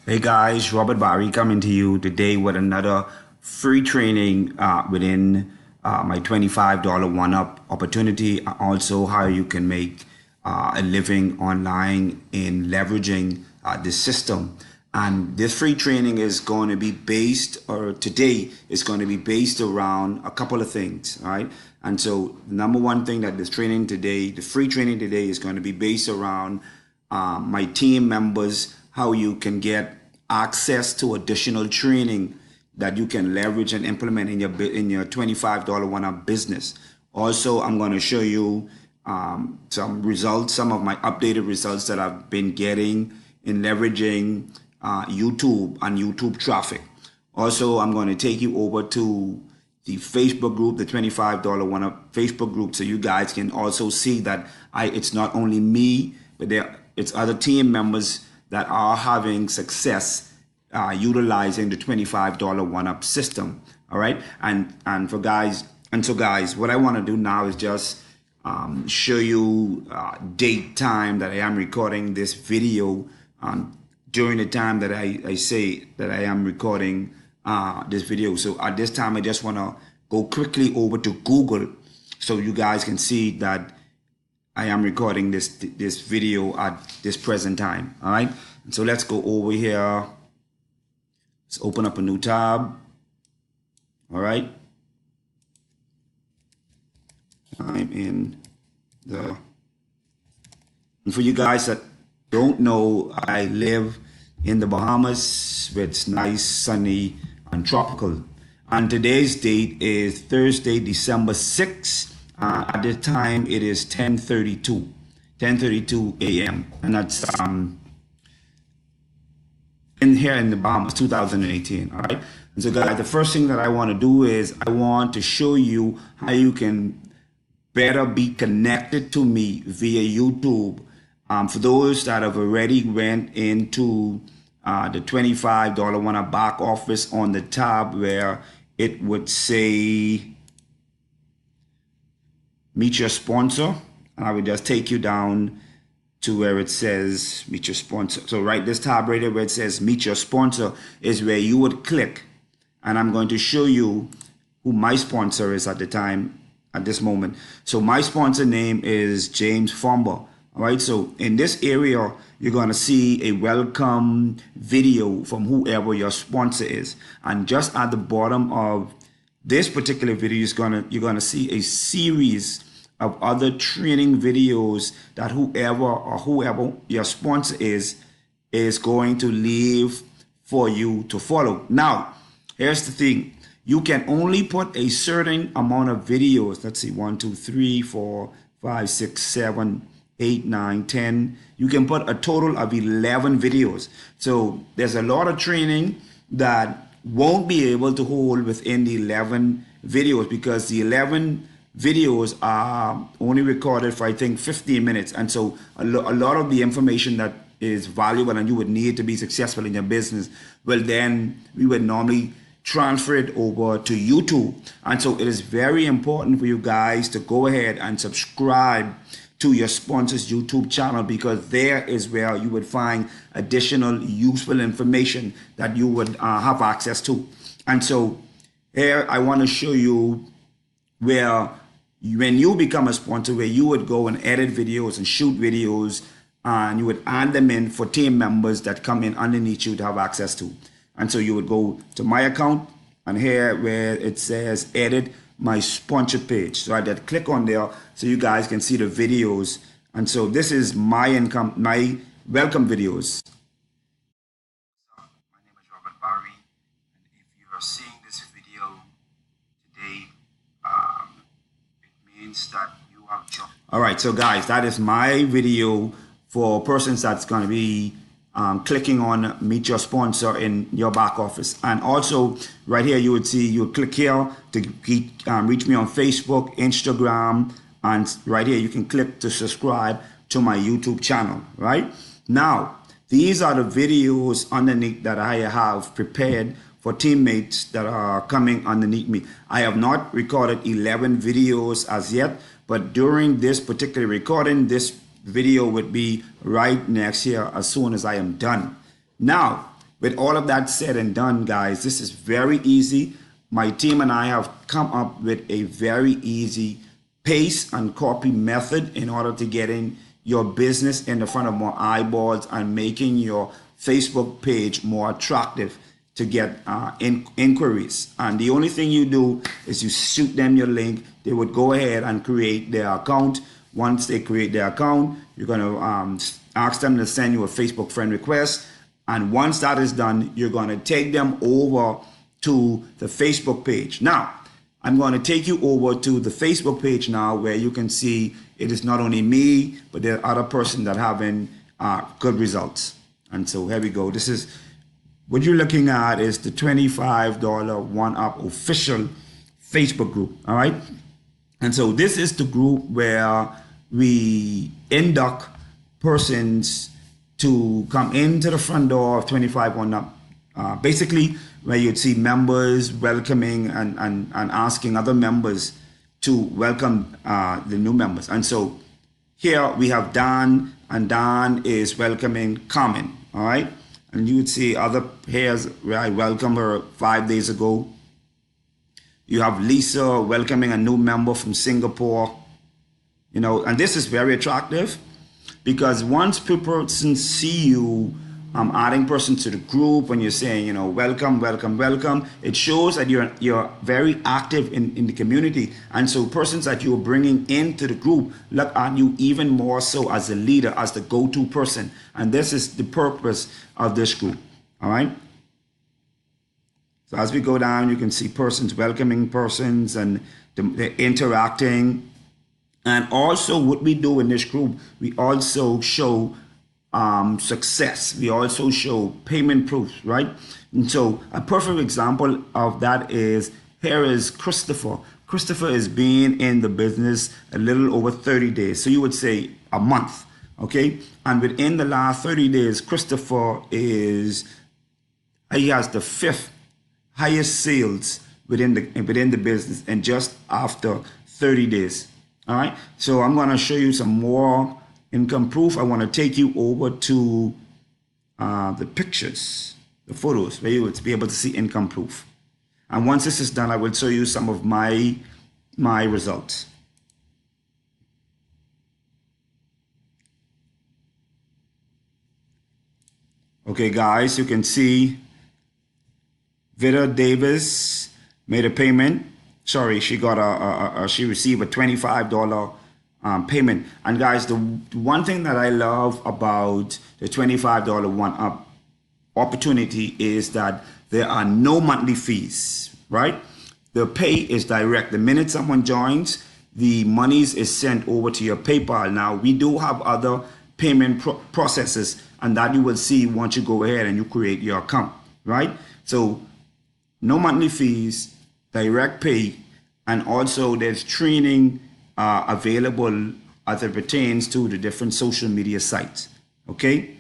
Hey guys, Robert Barry coming to you today with another free training within my $25 one-up opportunity. Also, how you can make a living online in leveraging this system. And this free training is going to be based, or today is going to be based around a couple of things, all right? And so, the number one thing that this training today, the free training today, is going to be based around my team members, how you can get access to additional training that you can leverage and implement in your $25 one-up business. Also, I'm going to show you some results, some of my updated results that I've been getting in leveraging YouTube and YouTube traffic. Also, I'm going to take you over to the Facebook group, the $25 one-up Facebook group, so you guys can also see that it's not only me, but it's other team members that are having success utilizing the $25 one-up system. All right, and so guys, what I want to do now is just show you date time that I am recording this video during the time that I say that I am recording this video. So at this time, I just want to go quickly over to Google so you guys can see that I am recording this video at this present time. All right, so let's go over here. Let's open up a new tab. All right, I'm in the, and for you guys that don't know, I live in the Bahamas where it's nice, sunny, and tropical. And today's date is Thursday, December 6th. At the time, it is 10:32 a.m. And that's in here in the Bahamas, 2018. All right. And so, guys, the first thing that I want to do is I want to show you how you can better be connected to me via YouTube. For those that have already went into the $25 one-up back office on the tab where it would say meet your sponsor, and I would just take you down to where it says meet your sponsor. So right, this tab right here where it says meet your sponsor is where you would click, and I'm going to show you who my sponsor is at the time, at this moment. So my sponsor name is James Fomba. All right, so in this area, you're going to see a welcome video from whoever your sponsor is. And just at the bottom of this particular video, you're gonna see a series of other training videos that whoever your sponsor is going to leave for you to follow. Now, here's the thing. You can only put a certain amount of videos. Let's see, 1, 2, 3, 4, 5, 6, 7, 8, 9, 10. You can put a total of 11 videos. So there's a lot of training that won't be able to hold within the 11 videos because the 11 videos are only recorded for, I think, 15 minutes. And so a lot of the information that is valuable and you would need to be successful in your business, well, then we would normally transfer it over to YouTube. And so it is very important for you guys to go ahead and subscribe to your sponsor's YouTube channel, because there is where you would find additional useful information that you would have access to. And so here I want to show you where when you become a sponsor, where you would go and edit videos and shoot videos, and you would add them in for team members that come in underneath you to have access to. And so you would go to my account, and here where it says edit my sponsor page. So I just click on there so you guys can see the videos. And so this is my welcome videos. My name is Robert Barry, and if you are seeing this video today, it means that you have joined. All right, so guys, that is my video for persons that's going to be clicking on meet your sponsor in your back office. And also right here, you would see, you would click here to reach me on Facebook, Instagram, and right here you can click to subscribe to my YouTube channel. Right now, these are the videos underneath that I have prepared for teammates that are coming underneath me. I have not recorded 11 videos as yet, but during this particular recording, this video would be right next here as soon as I am done. Now, with all of that said and done, guys, this is very easy. My team and I have come up with a very easy paste and copy method in order to getting your business in the front of more eyeballs and making your Facebook page more attractive to get inquiries. And the only thing you do is you shoot them your link. They would go ahead and create their account. Once they create their account, you're going to ask them to send you a Facebook friend request. And once that is done, you're going to take them over to the Facebook page. Now, I'm going to take you over to the Facebook page now, where you can see it is not only me, but there are other persons that are having good results. And so here we go. This is what you're looking at, is the $25 OneUp official Facebook group. All right. And so this is the group where we induct persons to come into the front door of 25 OneUp. Basically, where you'd see members welcoming and asking other members to welcome the new members. And so here we have Dan, and Dan is welcoming Carmen. All right. And you would see other pairs where I welcomed her 5 days ago. You have Lisa welcoming a new member from Singapore. You know, and this is very attractive, because once people see you adding persons to the group, and you're saying, you know, welcome, welcome, welcome, it shows that you're very active in the community. And so persons that you're bringing into the group look at you even more so as a leader, as the go-to person. And this is the purpose of this group. All right. So as we go down, you can see persons welcoming persons and they're interacting. And also what we do in this group, we also show success. We also show payment proofs, right? And so a perfect example of that is, here is Christopher. Christopher is being in the business a little over 30 days. So you would say a month, okay? And within the last 30 days, Christopher he has the 5th highest sales within the business, and just after 30 days. All right. So I'm going to show you some more income proof. I want to take you over to the pictures, the photos, where you would be able to see income proof. And once this is done, I will show you some of my results. Okay, guys, you can see Vida Davis made a payment. Sorry, she got she received a $25 payment. And guys, the one thing that I love about the $25 OneUp opportunity is that there are no monthly fees, right? The pay is direct. The minute someone joins, the monies is sent over to your PayPal. Now, we do have other payment processes, and that you will see once you go ahead and you create your account, right? So no monthly fees, direct pay, and also there's training available as it pertains to the different social media sites. Okay,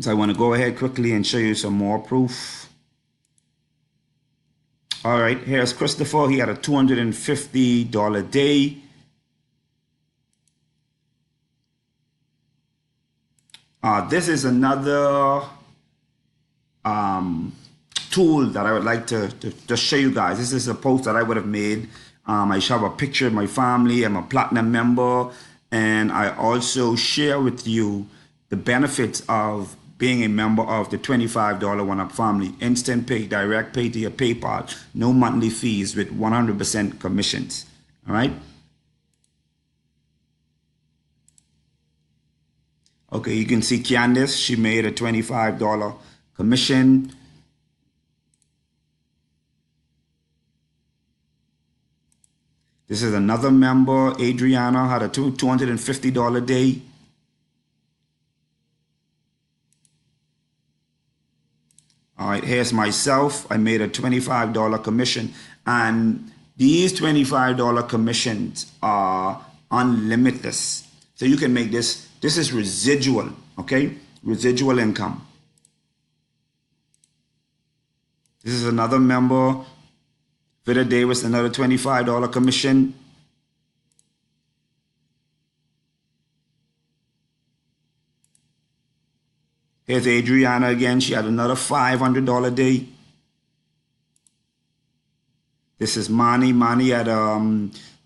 so I want to go ahead quickly and show you some more proof. All right, here's Christopher. He had a $250 day. This is another tool that I would like to show you guys. This is a post that I would have made. I have a picture of my family. I'm a platinum member, and I also share with you the benefits of being a member of the $25 OneUp family. Instant pay, direct pay to your PayPal, no monthly fees with 100% commissions. All right. Okay, you can see Candice, she made a $25 commission. This is another member, Adriana, had a $250 day. All right, here's myself. I made a $25 commission, and these $25 commissions are unlimited. So you can make this. This is residual, okay? Residual income. This is another member, Vida Davis, another $25 commission. Here's Adriana again. She had another $500 day. This is Manny. Manny had a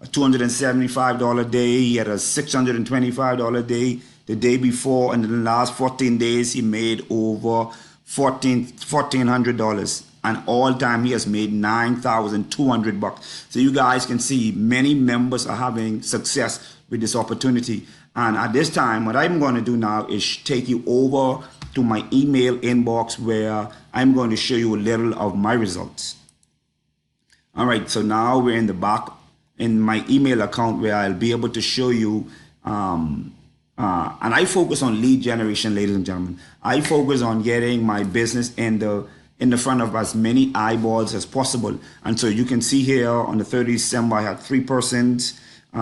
$275 day. He had a $625 day the day before, and in the last 14 days he made over $1,400. And all time he has made $9,200. So you guys can see many members are having success with this opportunity. And at this time, what I'm going to do now is take you over to my email inbox, where I'm going to show you a little of my results. All right, so now we're in the back in my email account, where I'll be able to show you, and I focus on lead generation, ladies and gentlemen. I focus on getting my business in the front of as many eyeballs as possible. And so you can see here on the 30th December, I had 3 persons.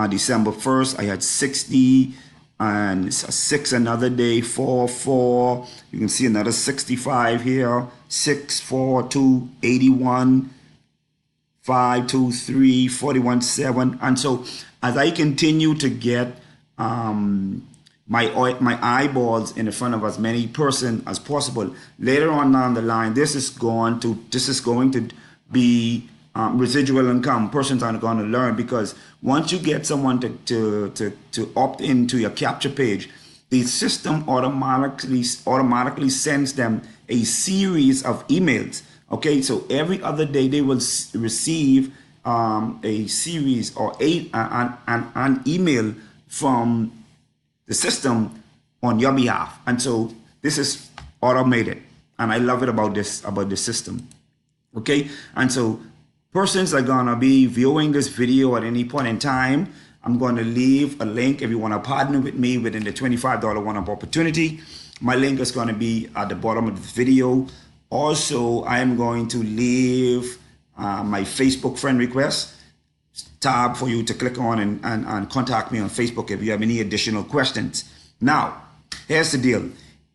December 1st, I had 60, and 6 another day, 4. You can see another 65 here, 6, 4, 2, 81, 5, 2, 3, 41, 7. And so as I continue to get my eyeballs in the front of as many person as possible, later on down the line, this is going to be residual income. Persons are going to learn, because once you get someone to opt into your capture page, the system automatically sends them a series of emails. Okay, so every other day they will receive a series or an email from the system on your behalf. And so this is automated, and I love it about this system. Okay, and so persons are gonna be viewing this video at any point in time. I'm going to leave a link if you want to partner with me within the $25 one-up opportunity. My link is going to be at the bottom of the video. Also, I am going to leave my Facebook friend request tab for you to click on and contact me on Facebook if you have any additional questions. Now, here's the deal.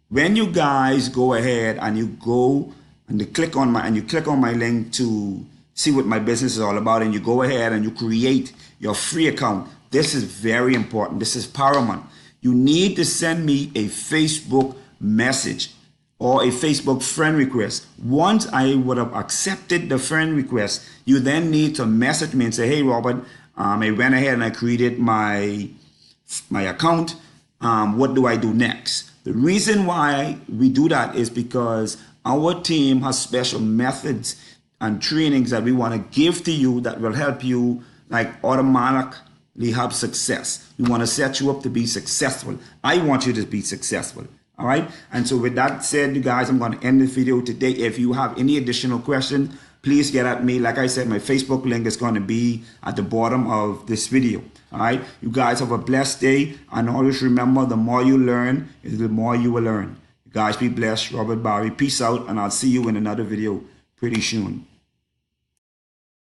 When you guys go ahead and you go and you click on my link to see what my business is all about, and you go ahead and you create your free account, this is very important. This is paramount. You need to send me a Facebook message or a Facebook friend request. Once I would have accepted the friend request, you then need to message me and say, hey, Robert, I went ahead and I created my account. What do I do next? The reason why we do that is because our team has special methods and trainings that we want to give to you that will help you like automatically have success. We want to set you up to be successful. I want you to be successful. All right. And so with that said, you guys, I'm going to end this video today. If you have any additional questions, please get at me. Like I said, my Facebook link is going to be at the bottom of this video. All right. You guys have a blessed day. And always remember, the more you learn is the more you will earn. You guys be blessed. Robert Barry. Peace out. And I'll see you in another video pretty soon.